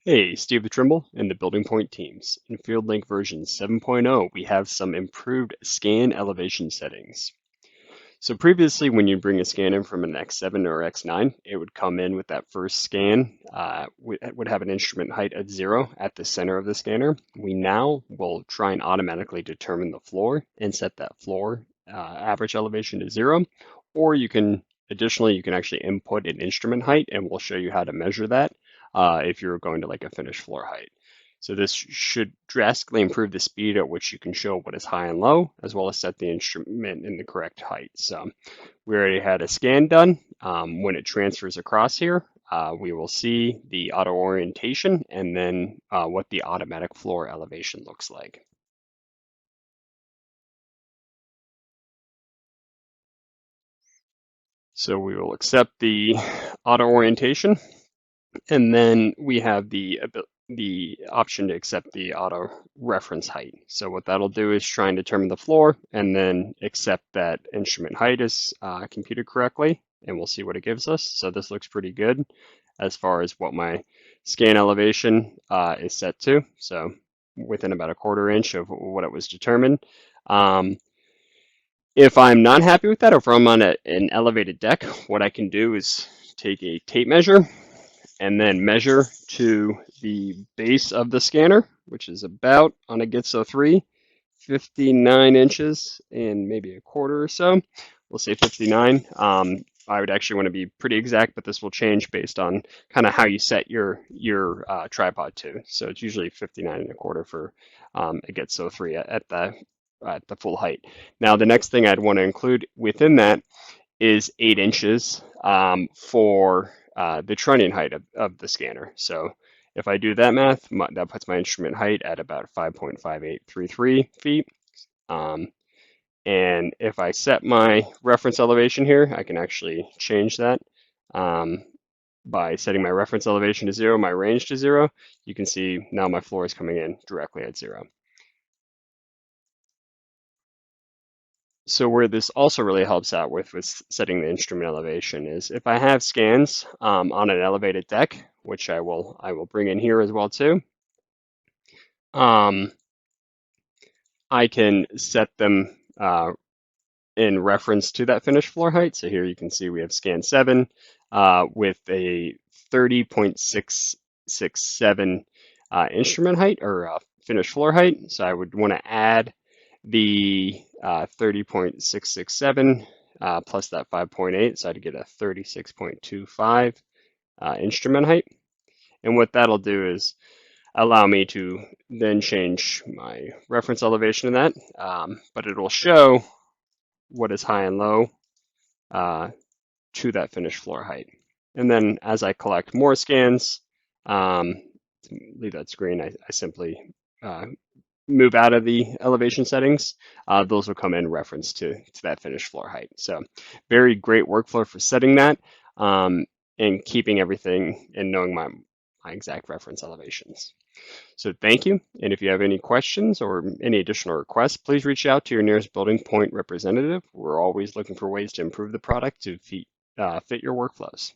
Hey, Steve Trimble and the Building Point teams. In FieldLink version 7.0, we have some improved scan elevation settings. So previously, when you bring a scan in from an X7 or X9, it would come in with that first scan, would have an instrument height of 0 at the center of the scanner. We now will try and automatically determine the floor and set that floor average elevation to 0, or additionally, you can actually input an instrument height and we'll show you how to measure that if you're going to like a finished floor height. So this should drastically improve the speed at which you can show what is high and low, as well as set the instrument in the correct height. So we already had a scan done. When it transfers across here, we will see the auto orientation and then what the automatic floor elevation looks like. So we will accept the auto orientation, and then we have the option to accept the auto reference height. So what that'll do is try and determine the floor and then accept that instrument height is computed correctly, and we'll see what it gives us. So this looks pretty good as far as what my scan elevation is set to. So within about a 1/4 inch of what it was determined. If I'm not happy with that, or if I'm on an elevated deck, what I can do is take a tape measure and then measure to the base of the scanner, which is about, on a Gitzo 3, 59 inches and maybe a 1/4 or so. We'll say 59. I would actually want to be pretty exact, but this will change based on kind of how you set your tripod to. So it's usually 59 and a 1/4 for a Gitzo 3 at the full height. Now the next thing I'd want to include within that is 8 inches for the trunnion height of the scanner. So if I do that math, that puts my instrument height at about 5.5833 feet. And if I set my reference elevation here, I can actually change that by setting my reference elevation to 0, my range to 0. You can see now my floor is coming in directly at 0. So where this also really helps out with setting the instrument elevation is if I have scans on an elevated deck, which I will bring in here as well too. I can set them in reference to that finished floor height. So here you can see we have scan 7 with a 30.667 instrument height or finished floor height. So I would want to add the 30.667 plus that 5.8, so I'd get a 36.25 instrument height. And what that'll do is allow me to then change my reference elevation in that, but it'll show what is high and low to that finished floor height. And then as I collect more scans, leave that screen, I simply move out of the elevation settings. Those will come in reference to that finished floor height. So very great workflow for setting that and keeping everything and knowing my exact reference elevations. So thank you. And if you have any questions or any additional requests, please reach out to your nearest Building Point representative. We're always looking for ways to improve the product to fit your workflows.